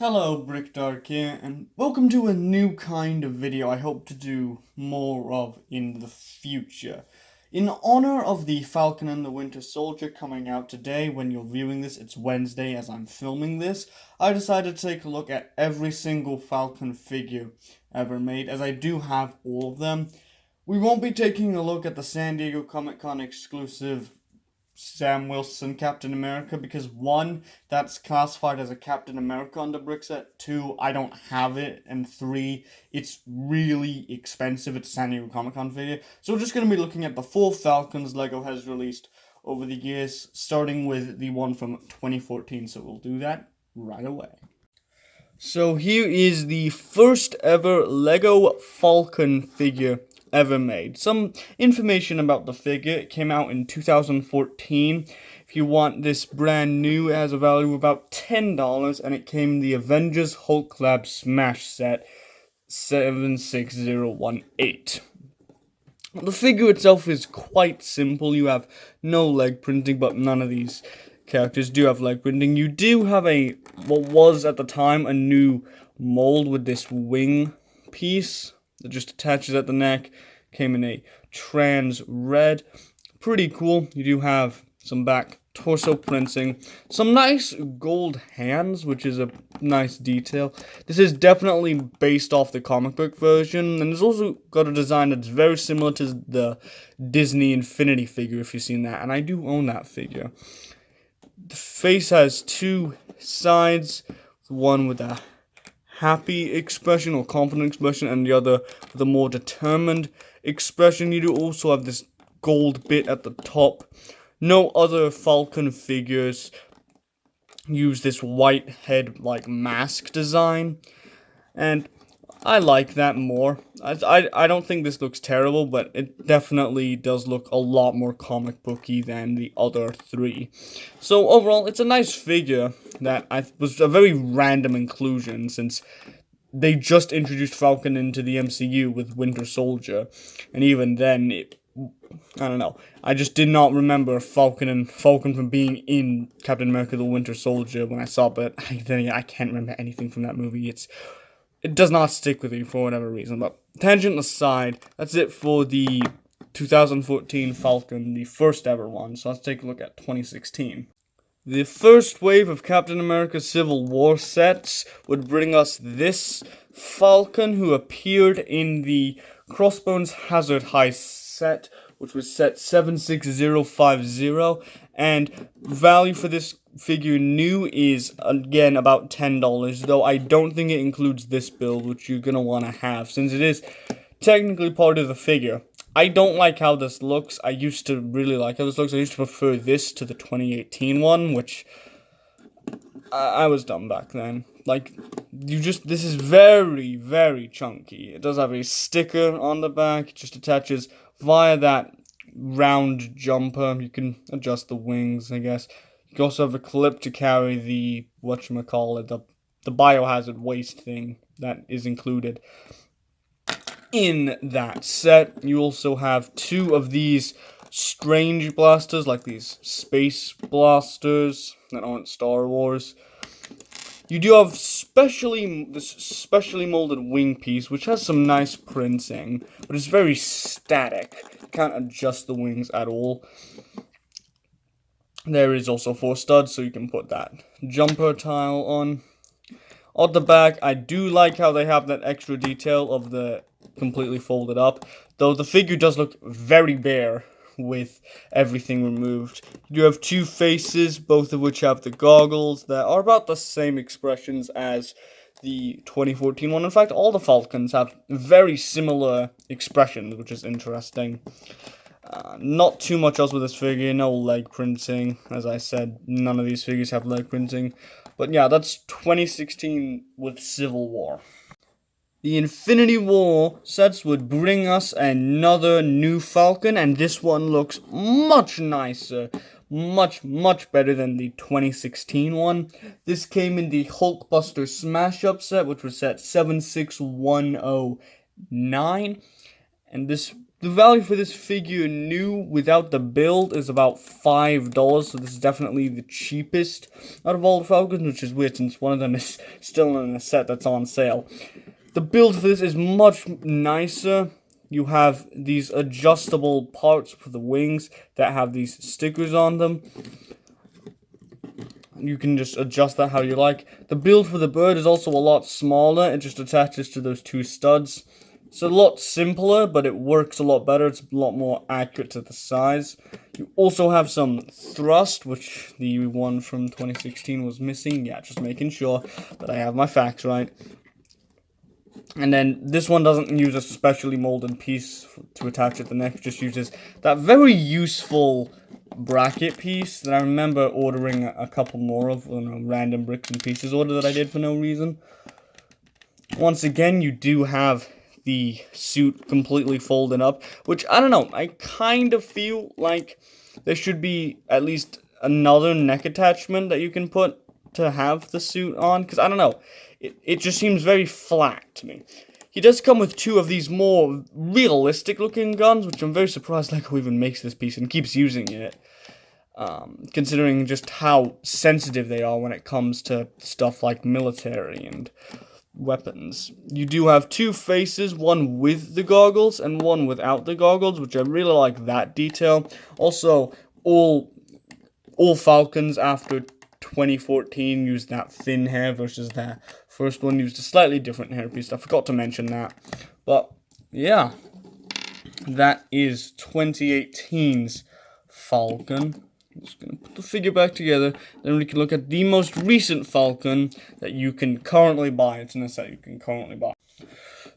Hello, Brickdark here, and welcome to a new kind of video I hope to do more of in the future. In honor of the Falcon and the Winter Soldier coming out today, when you're viewing this, it's Wednesday as I'm filming this, I decided to take a look at every single Falcon figure ever made, as I do have all of them. We won't be taking a look at the San Diego Comic-Con exclusive Sam Wilson Captain America because one, that's classified as a Captain America on the Brickset. Two, I don't have it, and three, it's really expensive. It's a San Diego Comic Con figure. So we're just gonna be looking at the 4 Falcons Lego has released over the years, starting with the one from 2014. So we'll do that right away. So here is the first ever Lego Falcon figure ever made. Some information about the figure. It came out in 2014. If you want this brand new, it has a value of about $10, and it came in the Avengers Hulk Lab Smash Set 76018. The figure itself is quite simple. You have no leg printing, but none of these characters do have leg printing. You do have what was at the time a new mold with this wing piece that just attaches at the neck. Came in a trans red. Pretty cool. You do have some back torso printing. Some nice gold hands, which is a nice detail. This is definitely based off the comic book version, and it's also got a design that's very similar to the Disney Infinity figure, if you've seen that, and I do own that figure. The face has two sides, one with a happy expression or confident expression, and the other with a more determined expression. You do also have this gold bit at the top. No other Falcon figures use this white head like mask design, and I like that more. I don't think this looks terrible, but it definitely does look a lot more comic booky than the other three. So overall, it's a nice figure that was a very random inclusion since they just introduced Falcon into the MCU with Winter Soldier, and even then, I don't know. I just did not remember Falcon from being in Captain America: The Winter Soldier when I saw it. But I can't remember anything from that movie. It does not stick with me for whatever reason. But tangent aside, that's it for the 2014 Falcon, the first ever one. So let's take a look at 2016. The first wave of Captain America Civil War sets would bring us this Falcon, who appeared in the Crossbones Hazard High set, which was set 76050, and value for this figure new is again about $10, though I don't think it includes this build, which you're gonna want to have since it is technically part of the figure. I don't like how this looks. I used to really like how this looks. I used to prefer this to the 2018 one, which I was dumb back then. Like, this is very, very chunky. It does have a sticker on the back. It just attaches via that round jumper. You can adjust the wings, I guess. You can also have a clip to carry the, whatchamacallit, the biohazard waste thing that is included in that set. You also have two of these strange blasters, like these space blasters that aren't Star Wars. You do have this specially molded wing piece, which has some nice printing, but it's very static. You can't adjust the wings at all. There is also 4 studs, so you can put that jumper tile on. On the back, I do like how they have that extra detail of the completely folded up, though the figure does look very bare with everything removed. You have 2 faces, both of which have the goggles that are about the same expressions as the 2014 one. In fact, all the Falcons have very similar expressions, which is interesting. Not too much else with this figure, no leg printing. As I said, none of these figures have leg printing. But yeah, that's 2016 with Civil War. The Infinity War sets would bring us another new Falcon, and this one looks much nicer. Much better than the 2016 one. This came in the Hulkbuster Smash Up set, which was set 76109. And this The value for this figure new without the build is about $5, so this is definitely the cheapest out of all the Falcons, which is weird since one of them is still in a set that's on sale. The build for this is much nicer. You have these adjustable parts for the wings that have these stickers on them. You can just adjust that how you like. The build for the bird is also a lot smaller. It just attaches to those two studs. It's a lot simpler, but it works a lot better. It's a lot more accurate to the size. You also have some thrust, which the one from 2016 was missing. Yeah, just making sure that I have my facts right. And then this one doesn't use a specially molded piece to attach at the neck. It just uses that very useful bracket piece that I remember ordering a couple more of on a random bricks and pieces order that I did for no reason. Once again, you do have the suit completely folded up, which, I don't know, I kind of feel like there should be at least another neck attachment that you can put to have the suit on, because, I don't know, it just seems very flat to me. He does come with two of these more realistic looking guns, which I'm very surprised Lego even makes this piece and keeps using it. Considering just how sensitive they are when it comes to stuff like military and weapons. You do have two faces, one with the goggles and one without the goggles, which I really like that detail. Also, all Falcons after 2014 used that thin hair versus that first one used a slightly different hairpiece. I forgot to mention that. But, yeah. That is 2018's Falcon. I'm just going to put the figure back together. Then we can look at the most recent Falcon that you can currently buy. It's in a set you can currently buy.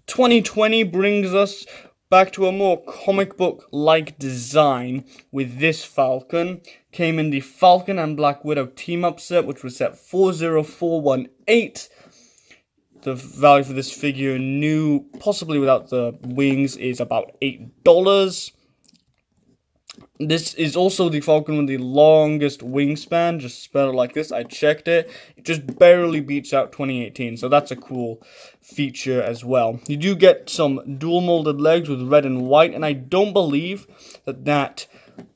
2020 brings us back to a more comic book-like design with this Falcon. Came in the Falcon and Black Widow team-up set, which was set 40418. The value for this figure, new, possibly without the wings, is about $8. This is also the Falcon with the longest wingspan, just spelled like this. I checked it. It just barely beats out 2018, so that's a cool feature as well. You do get some dual molded legs with red and white, and I don't believe that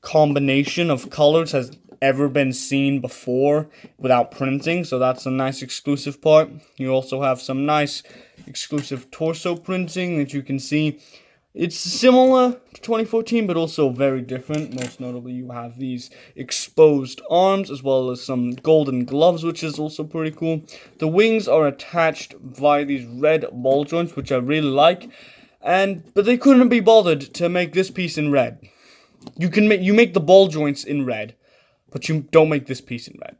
combination of colors has ever been seen before without printing, so that's a nice exclusive part. You also have some nice exclusive torso printing that you can see. It's similar to 2014, but also very different. Most notably, you have these exposed arms, as well as some golden gloves, which is also pretty cool. The wings are attached via these red ball joints, which I really like. But they couldn't be bothered to make this piece in red. You make the ball joints in red, but you don't make this piece in red.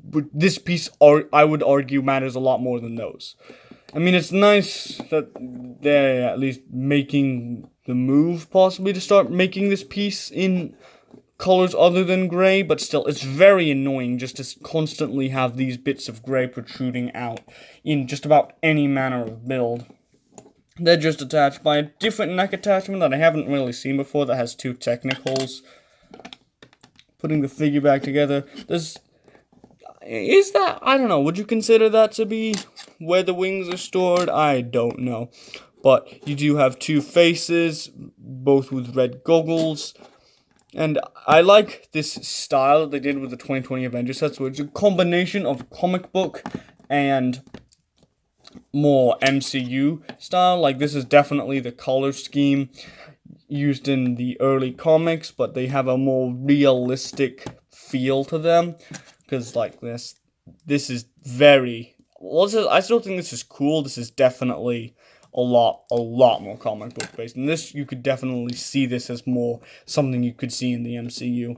But this piece, I would argue, matters a lot more than those. I mean, it's nice that they're at least making the move, possibly, to start making this piece in colors other than gray, but still, it's very annoying just to constantly have these bits of gray protruding out in just about any manner of build. They're just attached by a different neck attachment that I haven't really seen before that has two Technic holes. Putting the figure back together, I don't know, would you consider that to be where the wings are stored? I don't know. But you do have two faces, both with red goggles. And I like this style that they did with the 2020 Avengers sets, where it's a combination of comic book and more MCU style. Like, this is definitely the color scheme used in the early comics, but they have a more realistic feel to them. Because, like, this is very... Well, I still think this is cool. This is definitely a lot more comic book based. And this, you could definitely see this as more something you could see in the MCU.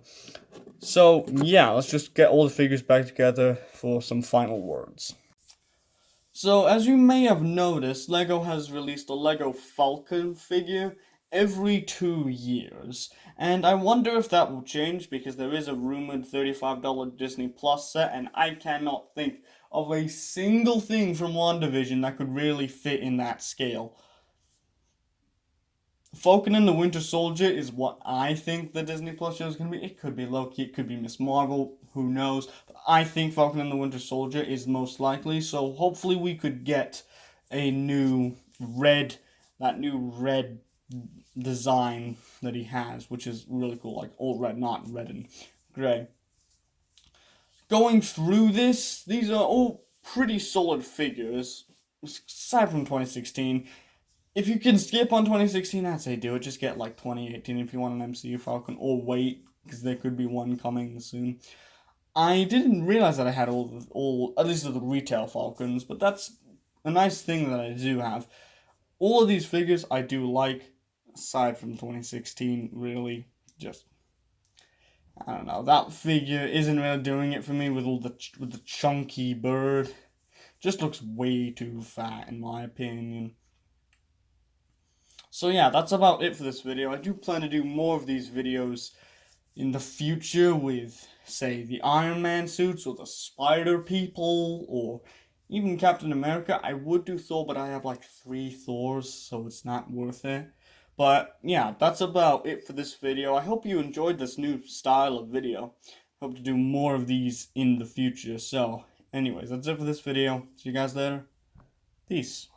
So, yeah, let's just get all the figures back together for some final words. So, as you may have noticed, LEGO has released a LEGO Falcon figure every 2 years. And I wonder if that will change, because there is a rumored $35 Disney Plus set, and I cannot think of a single thing from WandaVision that could really fit in that scale. Falcon and the Winter Soldier is what I think the Disney Plus show is going to be. It could be Loki, it could be Miss Marvel, who knows. But I think Falcon and the Winter Soldier is most likely, so hopefully we could get a new red design that he has, which is really cool, like all red, not red and gray. Going through this, these are all pretty solid figures, aside from 2016. If you can skip on 2016, I'd say do it. Just get like 2018 if you want an MCU Falcon, or wait, because there could be one coming soon. I didn't realize that I had all at least the retail Falcons, but that's a nice thing that I do have. All of these figures I do like, aside from 2016, really. Just, I don't know, that figure isn't really doing it for me with the chunky bird. Just looks way too fat in my opinion. So yeah, that's about it for this video. I do plan to do more of these videos in the future with, say, the Iron Man suits or the Spider People or even Captain America. I would do Thor, but I have like 3 Thors, so it's not worth it. But yeah, that's about it for this video. I hope you enjoyed this new style of video. Hope to do more of these in the future. So anyways, that's it for this video. See you guys later. Peace.